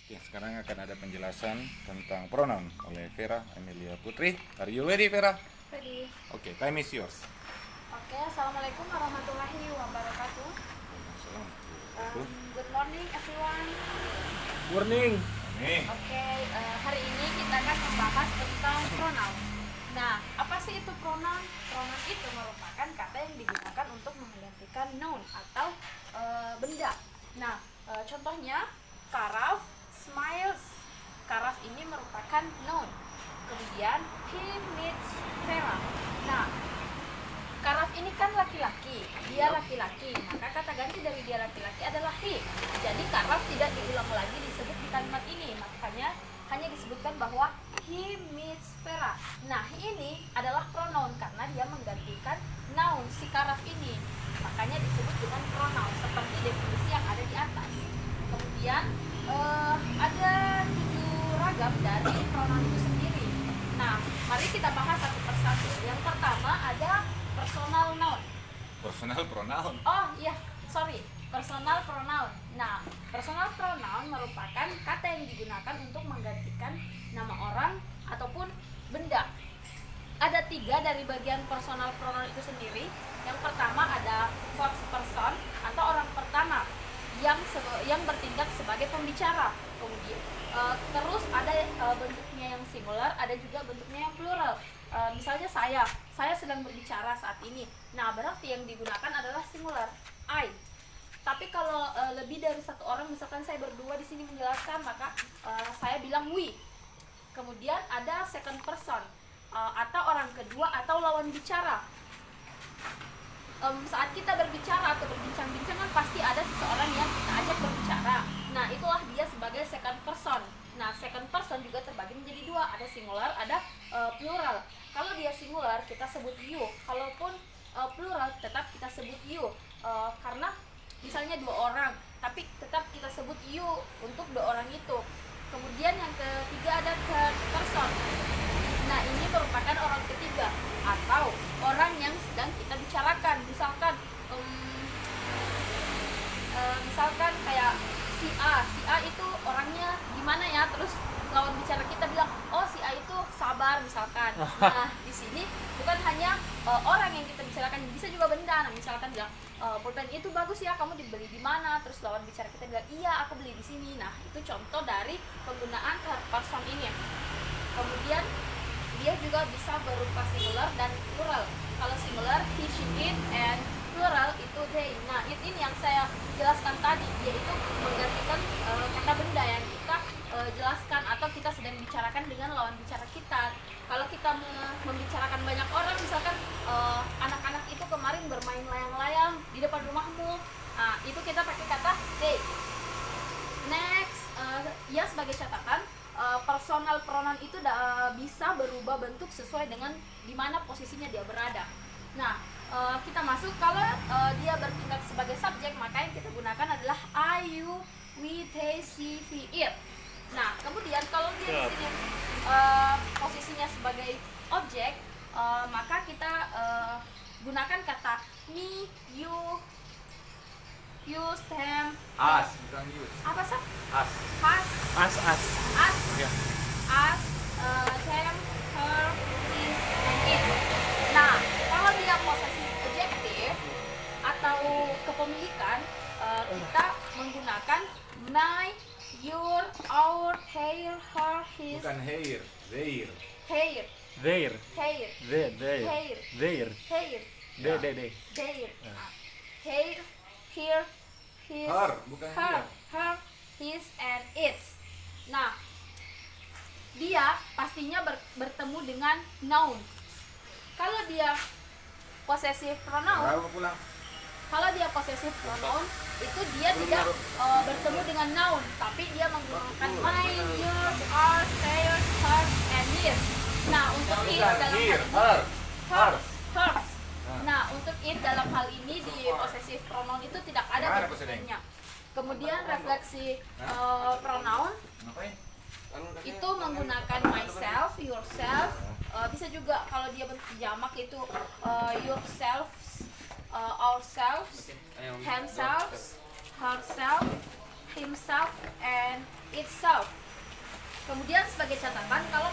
Oke, sekarang akan ada penjelasan tentang pronoun oleh Vera Amelia Putri. Are you ready, Vera? Ready. Oke, time is yours. Oke, Assalamualaikum warahmatullahi wabarakatuh. Good morning everyone. Morning. Oke, hari ini kita akan membahas tentang pronoun. Nah, apa sih itu pronoun? Pronoun itu merupakan kata yang digunakan untuk menggantikan noun atau benda. Nah, contohnya Karaf, smiles. Karaf ini merupakan noun. Kemudian he meets Vera. Nah, Karaf ini kan laki-laki, dia laki-laki, maka kata ganti dari dia laki-laki adalah he. Jadi Karaf tidak diulang lagi disebut di kalimat ini, makanya hanya disebutkan bahwa he meets Vera. Nah, he ini adalah pronoun karena dia menggantikan noun si Karaf ini, makanya disebut dengan pronoun seperti definisi yang ada di atas. Kemudian ada 7 ragam dari pronoun itu sendiri. Nah, mari kita bahas satu persatu. Yang pertama ada personal noun. Personal pronoun. Oh iya, sorry, personal pronoun. Nah, personal pronoun merupakan kata yang digunakan untuk menggantikan nama orang ataupun benda. Ada 3 dari bagian personal pronoun itu sendiri. Yang pertama ada first person atau orang pertama yang bertindak sebagai pembicara. Kemudian terus ada bentuknya yang singular, ada juga bentuknya yang plural. Misalnya saya sedang berbicara saat ini. Nah, berarti yang digunakan adalah singular, I. Tapi kalau lebih dari satu orang, misalkan saya berdua di sini menjelaskan, maka saya bilang we. Kemudian ada second person atau orang kedua atau lawan bicara. Saat kita berbicara atau berbincang-bincang kan pasti ada seseorang yang kita ajak berbicara. Nah, itulah dia sebagai second person. Nah, second person juga terbagi menjadi 2, ada singular, ada plural. Kalau dia singular kita sebut you, kalaupun plural tetap kita sebut you, karena misalnya 2 orang, tapi tetap kita sebut you untuk 2 orang itu. Kemudian yang ketiga ada third person. Nah, ini merupakan orang ketiga atau orang yang sedang kita bicarakan. Misalkan kayak si A itu orangnya gimana ya, terus lawan bicara kita bilang, oh si A itu sabar misalkan. Nah, di sini bukan hanya orang yang kita bicarakan, bisa juga benda. Nah, misalkan bilang, pulpen itu bagus ya, kamu dibeli di mana? Terus lawan bicara kita bilang, iya aku beli di sini. Nah, itu contoh dari penggunaan third person ini. Kemudian dia juga bisa berupa singular dan plural. Kalau singular he, she, it, and plural itu they. Nah, it ini yang saya jelaskan tadi, yaitu menggantikan kata benda yang kita jelaskan atau kita sedang bicarakan dengan lawan bicara kita. Kalau kita membicarakan banyak orang, misalkan anak-anak itu kemarin bermain layang-layang di depan rumahmu, nah, itu kita pakai kata they. Next, ya sebagai catatan, personal pronoun itu bisa berubah bentuk sesuai dengan di mana posisinya dia berada. Nah, kita masuk kalau dia bertindak sebagai subjek, maka yang kita gunakan adalah I, you, we, they, she, he, it. Nah, kemudian kalau dia di sini posisinya sebagai objek, maka kita gunakan kata me, you, use, them, Us, bukan use. apa sih? Us. Has, As. us, Ya. us, them, her, his, and it. Nah, kalau dia posesif adjektif atau kepemilikan, kita menggunakan my, your, our, her, her, his, Bukan hair, their. hair, There. hair, There. hair, There. hair, There. hair, hair, here, his, Her, bukan her, dia. her, his, and its. Nah, dia pastinya bertemu dengan noun. Kalau dia possessive pronoun, Berapa pulang? kalau dia possessive pronoun itu dia tidak bertemu dengan noun, tapi dia menggunakan mine, yours, ours, theirs, hers, and his. Nah, untuk it Bukan dalam hal here, ini, her. hers, hers. Nah, untuk it dalam hal ini di possessive pronoun itu tidak ada Mana definisinya. Kemudian refleksi pronoun Ngapain? itu menggunakan myself, yourself, bisa juga kalau dia bentuk jamak itu yourselves, ourselves, himself, herself, himself, and itself. Kemudian sebagai catatan, kalau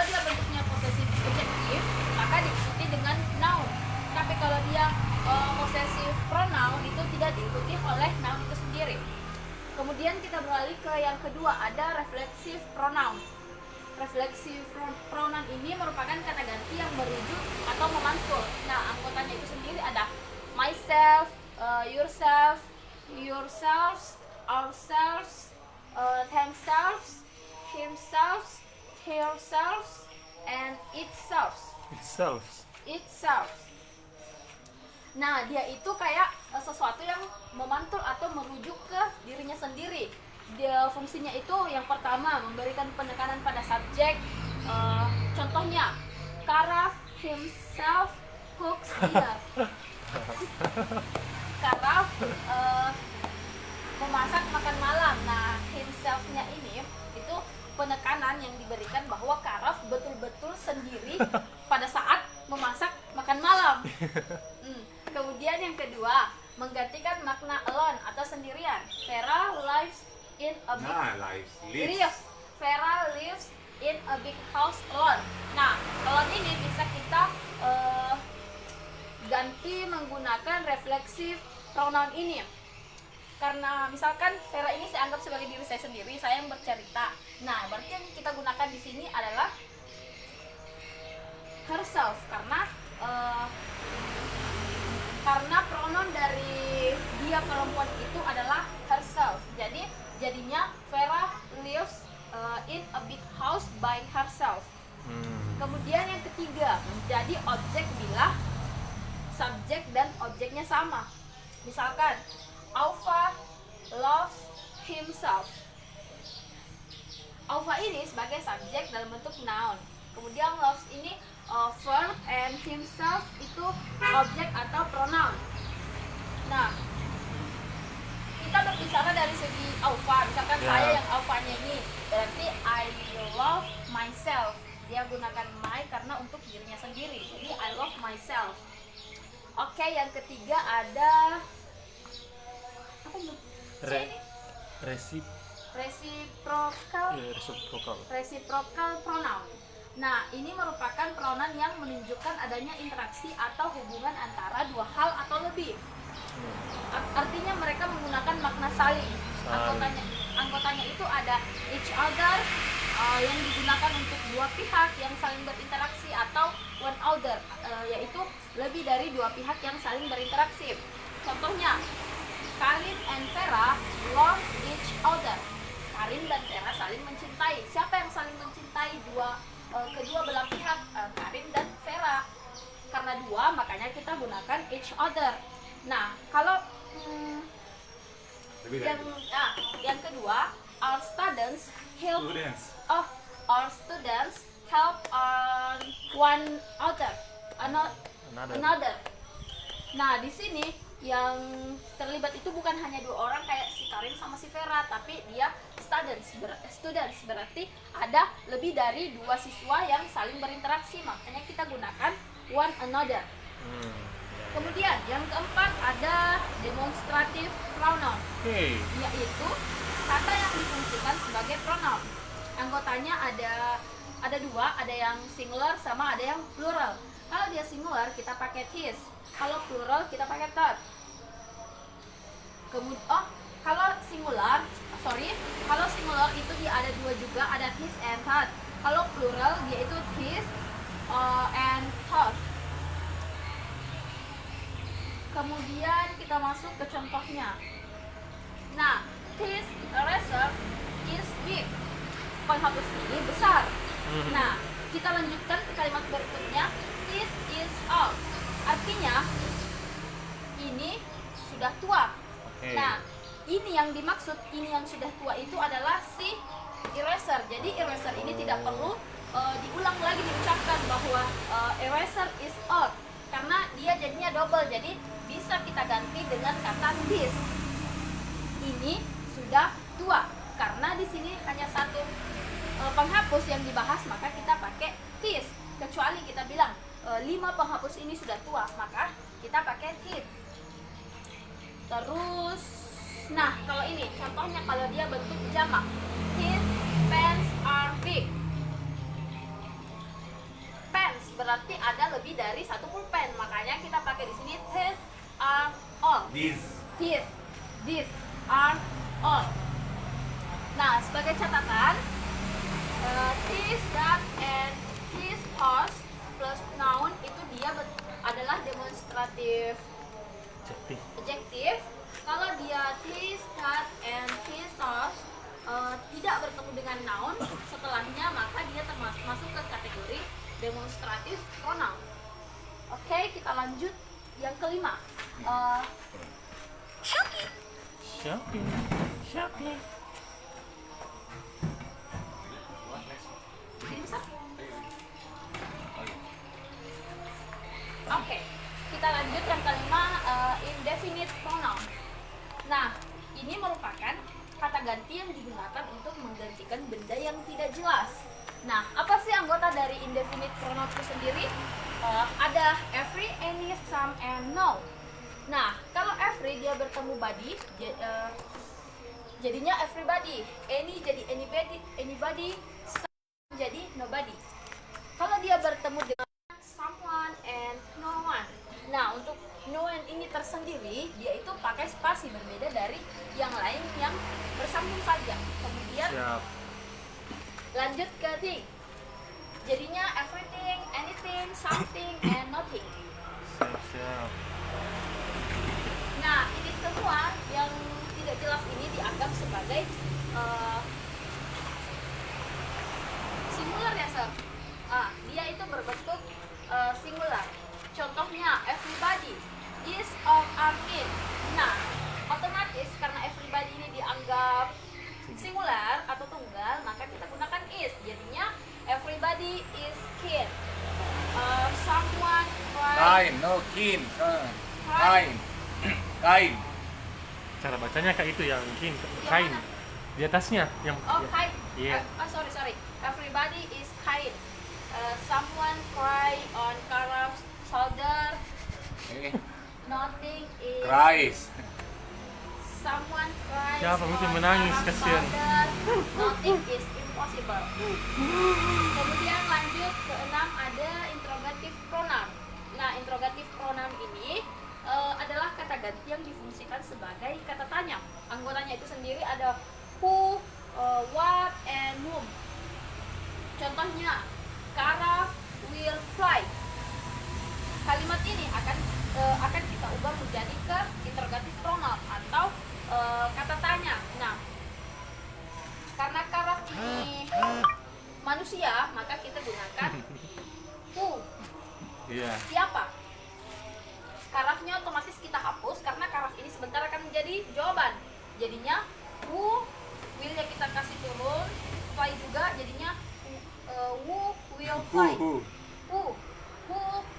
dia bentuknya possessive adjective, maka diikuti dengan noun. Tapi kalau dia possessive pronoun itu tidak diikuti oleh noun itu sendiri. Kemudian kita beralih ke yang kedua, ada reflexive pronoun. Reflexive pronoun ini merupakan kata ganti yang merujuk atau memantul. Nah, anggotanya itu sendiri ada myself, yourself, yourselves, ourselves, themselves, himself, herself, and itself. Itself. Nah, dia itu kayak sesuatu yang memantul atau merujuk ke dirinya sendiri. Dia fungsinya itu yang pertama memberikan penekanan pada subjek. Contohnya, Karaf himself cooks dinner. Karaf memasak makan malam. Nah, himself-nya ini itu penekanan yang diberikan bahwa Karaf betul-betul sendiri pada saat memasak makan malam. Kemudian yang kedua, menggantikan makna alone atau sendirian. Vera lives in a big Vera lives in a big house alone. Nah, alone ini bisa kita ganti menggunakan reflexive pronoun ini. Karena misalkan Vera ini saya anggap sebagai diri saya sendiri, saya yang bercerita. Nah, berarti yang kita gunakan di sini adalah herself karena pronoun dari dia perempuan itu adalah herself. Jadinya Vera lives in a big house by herself. Kemudian yang ketiga, menjadi objek bila subjek dan objeknya sama. Misalkan Aufa loves himself. Aufa ini sebagai subjek dalam bentuk noun. Kemudian loves ini verb, and himself itu objek atau pronoun. Nah, kita berbicara dari segi Aufa. Misalkan saya yang Aufanya ini, berarti I love myself. Dia gunakan my karena untuk dirinya sendiri. Jadi I love myself. Oke, yang ketiga ada apa ini? Reciprocal pronoun. Nah, ini merupakan pronoun yang menunjukkan adanya interaksi atau hubungan antara dua hal atau lebih. Artinya mereka menggunakan makna saling. Anggotanya itu ada each other, yang digunakan untuk dua pihak yang saling berinteraksi, atau one other, yaitu lebih dari dua pihak yang saling berinteraksi. Contohnya, Karin and Vera love each other. Karin dan Vera saling mencintai. Siapa yang saling mencintai? Kedua belah pihak, Karin dan Vera. Karena dua, makanya kita gunakan each other. Nah, kalau yang kedua, our students help one another. Nah, di sini yang terlibat itu bukan hanya dua orang kayak si Karin sama si Vera, tapi dia students berarti ada lebih dari dua siswa yang saling berinteraksi, makanya kita gunakan one another. Kemudian yang keempat ada demonstrative pronoun, yaitu kata yang difungsikan sebagai pronoun. Anggotanya ada dua, ada yang singular sama ada yang plural. Kalau dia singular kita pakai his, kalau plural kita pakai that. Kalau singular itu dia ada dua juga, ada his and that. Kalau plural dia itu his and thought. Kemudian kita masuk ke contohnya. Nah, his eraser is big. Penghapus ini besar. Nah, kita lanjutkan ke kalimat berikutnya. This is old. Artinya ini sudah tua. Nah, ini yang dimaksud, ini yang sudah tua itu adalah si eraser. Jadi eraser ini tidak perlu diulang lagi diucapkan bahwa eraser is old, karena dia jadinya double. Jadi bisa kita ganti dengan kata this. Ini sudah tua. Karena di sini hanya satu penghapus yang dibahas, maka kita pakai this. Kecuali kita bilang 5 penghapus ini sudah tua, maka kita pakai his. Terus Nah, kalau ini contohnya kalau dia bentuk jamak. His pants are big. Pants berarti ada lebih dari satu pulpen, makanya kita pakai di sini his are all. These. These are all. Nah, sebagai catatan, his, that, and his horse plus noun itu dia adalah demonstratif adjektif. Kalau dia his, that, and his horse tidak bertemu dengan noun setelahnya, maka dia masuk ke kategori demonstratif pronoun. Oke, kita lanjut yang kelima. Shopping. Ini bisa? Oke, kita lanjut yang kelima, indefinite pronoun. Nah, ini merupakan kata ganti yang digunakan untuk menggantikan benda yang tidak jelas. Nah, apa sih anggota dari indefinite pronoun itu sendiri? Ada every, any, some, and no. Nah, kalau every dia bertemu body, jadinya everybody. Any jadi anybody, some jadi nobody. Kalau dia bertemu dengan someone and no one. Nah, untuk no one ini tersendiri, dia itu pakai spasi, berbeda dari yang lain yang bersambung saja. Kemudian Siap. lanjut ke thing. Jadinya everything, anything, something, and nothing. Siap. Nah, ini semua yang tidak jelas ini dianggap sebagai singular ya, Sir? Dia itu berbentuk singular. Contohnya, everybody is or are in. Nah, otomatis karena everybody ini dianggap singular atau tunggal, maka kita gunakan is. Jadinya, everybody is keen. Someone Kain, no kin. Kain. Kain. Cara bacanya kayak itu yang kin, kain. Di atasnya yang kind. Iya. Sorry. Everybody is kind. Someone cry on Karaf's shoulder. Nothing is. Cries. Someone cries. Siapa mungkin on menangis, Karaf's kasihan. shoulder. Nothing is impossible. Kemudian lanjut ke 6 ada interrogative pronoun. Nah, interrogative pronoun ini adalah kata ganti yang difungsikan sebagai kata tanya. Anggotanya itu sendiri ada who, what, and whom. Contohnya, Karaf will fly. Kalimat ini akan kita ubah menjadi ke interrogative pronoun atau kata tanya. Nah, karena Karaf ini manusia, maka kita gunakan who. Iya. Siapa? Karafnya otomatis kita hapus karena karaf ini sebentar akan menjadi jawaban. Jadinya who, will-nya kita kasih turun, fly juga jadinya who will fly. Who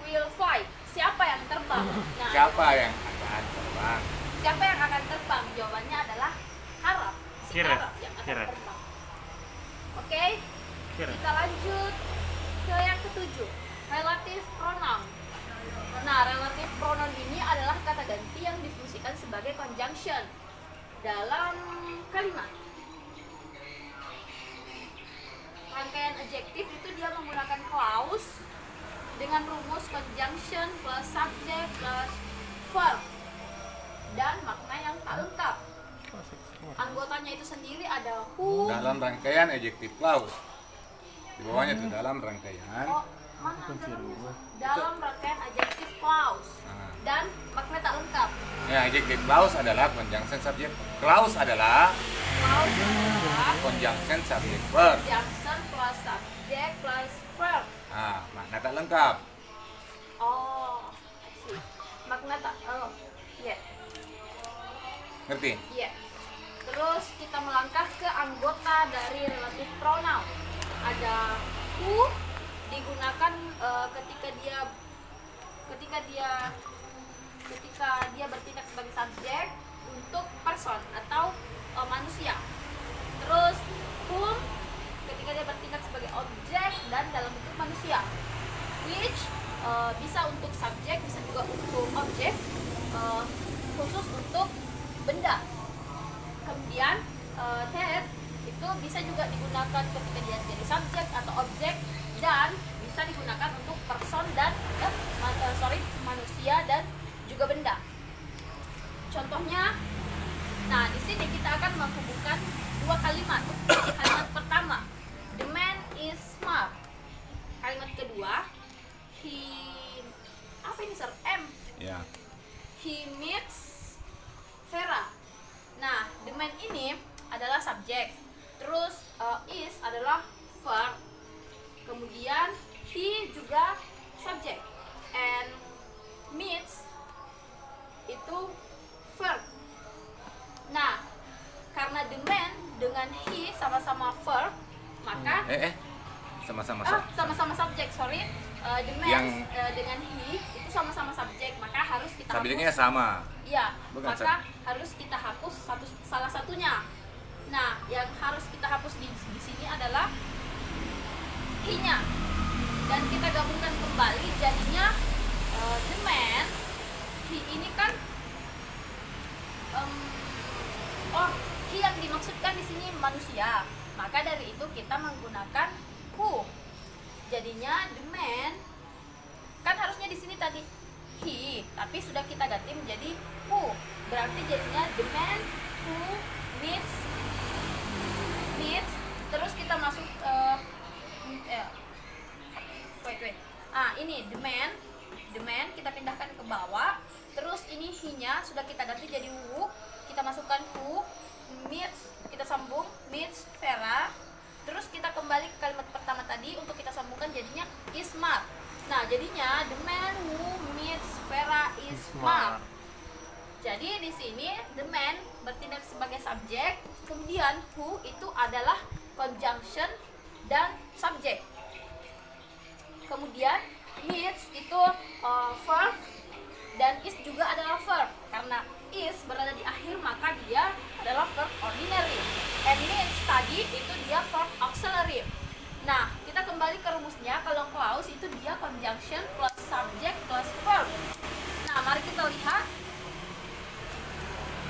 will fly. Siapa yang terbang? Nah, Siapa yang akan terbang? siapa yang akan terbang? Jawabannya adalah karaf. Si Kiraf. karaf yang akan Kiraf. terbang. Oke, Kiraf. kita lanjut ke yang ketujuh, relative pronoun. Nah, relative pronoun ini adalah kata ganti yang difungsikan sebagai conjunction dalam kalimat. Rangkaian adjektif itu dia menggunakan clause dengan rumus conjunction plus subject plus verb dan makna yang tak lengkap. Anggotanya itu sendiri ada who. Dalam rangkaian adjective clause. Di bawahnya itu dalam rangkaian. Oh, mana dalam rangkaian adjective clause Nah. dan makna tak lengkap. Ya, adjective clause adalah conjunction subject. Clause adalah Clause adalah conjunction subject verb. conjunction plus subject plus verb. Nah, makna tak lengkap. Oh, I see. Makna tak, iya. Ngerti? Iya. Terus kita melangkah ke anggota dari relative pronoun. Ada who digunakan ketika dia bertindak sebagai subjek untuk person atau manusia. Terus whom ketika dia bertindak sebagai objek dan dalam bentuk manusia. Which bisa untuk subjek, bisa juga untuk objek, khusus untuk benda. juga digunakan ketika dia jadi subjek atau objek, dan bisa digunakan untuk person dan manusia dan juga benda. Contohnya, nah di sini kita akan menghubungkan dua kalimat. Kalimat pertama, the man is smart. Kalimat kedua, apa ini sir? Ya. He meets Vera. Nah, the man ini adalah subjek. Terus is adalah verb. Kemudian he juga subjek. And meets itu verb. Nah, karena the man dengan he sama-sama verb, maka sama-sama subjek, sorry. The man dengan he itu sama-sama subjek, maka harus kita subjeknya hapus. sama. Iya, Bukan maka harus kita hapus salah satunya. Nah, yang harus kita hapus di sini adalah he-nya. Dan kita gabungkan kembali jadinya the man, he ini kan he yang dimaksudkan di sini manusia. Maka dari itu kita menggunakan who. Jadinya the man kan harusnya di sini tadi he, tapi sudah kita ganti menjadi who. Berarti jadinya the man who meets, terus kita masuk ini the man kita pindahkan ke bawah. Terus ini he-nya sudah kita ganti jadi who, kita masukkan who meets, kita sambung meets Vera. Terus kita kembali ke kalimat pertama tadi untuk kita sambungkan jadinya is smart. Nah, jadinya the man who meets Vera is smart. Jadi di sini the man bertindak sebagai subjek, kemudian who itu adalah conjunction dan subjek. Kemudian meets itu verb dan is juga adalah verb. Karena is berada di akhir maka dia adalah verb ordinary. And meets tadi itu dia verb auxiliary. Nah, kita kembali ke rumusnya. Kalau clause itu dia conjunction plus subject plus verb. Nah, mari kita lihat.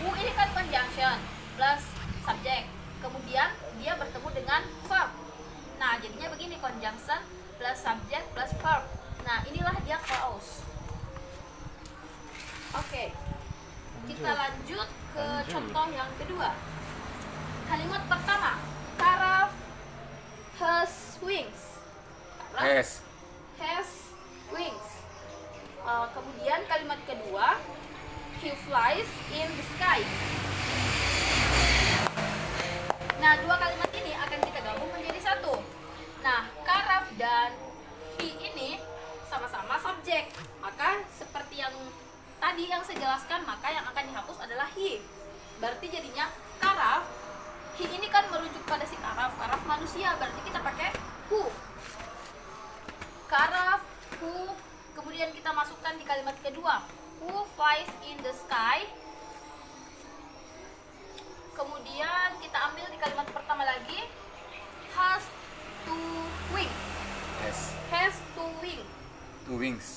Who ini kan conjunction plus subject. Kemudian dia bertemu dengan verb. Nah, jadinya begini, conjunction plus subject plus verb. Nah, inilah dia clause. Oke. Kita lanjut ke contoh yang kedua. Kalimat pertama, Karaf has wings. Karaf has wings. Kemudian kalimat kedua, he flies in the sky. Nah, dua kalimat ini akan kita gabung menjadi satu. Nah, Karaf dan he ini sama-sama subjek. Maka seperti yang tadi yang saya jelaskan, maka yang akan dihapus adalah he. Berarti jadinya Karaf, he ini kan merujuk pada si Karaf manusia, berarti kita pakai who. Karaf, who, kemudian kita masukkan di kalimat kedua, who flies in the sky. Kemudian kita ambil di kalimat pertama lagi, has two wings. Has two wings. Two wings.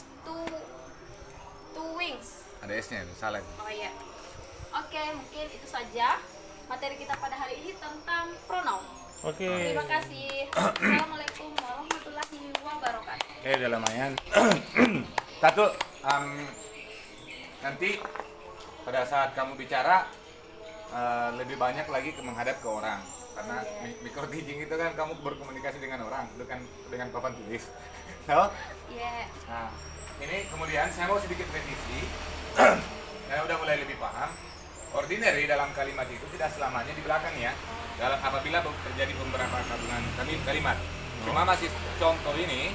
Two wings. Ada S-nya, salah. Oh iya. Oke, mungkin itu saja materi kita pada hari ini tentang pronoun. Oke. Terima kasih. Assalamualaikum warahmatullahi wabarakatuh. Oke, udah lumayan. Satu, nanti pada saat kamu bicara lebih banyak lagi menghadap ke orang. Karena micro teaching itu kan kamu berkomunikasi dengan orang, bukan dengan papan tulis. So, nah, ini kemudian saya mau sedikit revisi. Saya udah mulai lebih paham. Ordinary dalam kalimat itu tidak selamanya di belakangnya. Dalam apabila terjadi beberapa gabungan kalimat. Cuma masih contoh ini,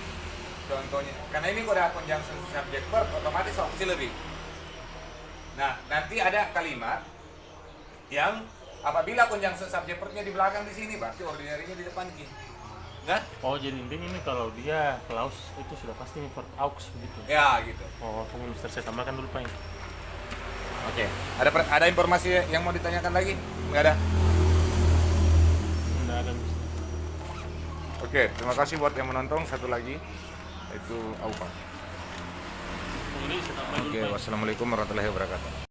contohnya karena ini udah conjunction subject verb otomatis auxiliary. Nah, nanti ada kalimat yang apabila conjunction subject verbnya di belakang di sini, berarti ordinary-nya di depan ki. Kan? Oh, jadi intinya ini kalau dia clause itu sudah pasti verb aux begitu. Ya, gitu. Oh, tunggu Mister, saya tambahkan dulu Pak. Oke. Ada informasi yang mau ditanyakan lagi? Enggak ada. Enggak ada Mister. Oke, terima kasih buat yang menonton. Satu lagi itu Aupa. Ini saya tambah dulu Oke, Pak. wassalamualaikum warahmatullahi wabarakatuh.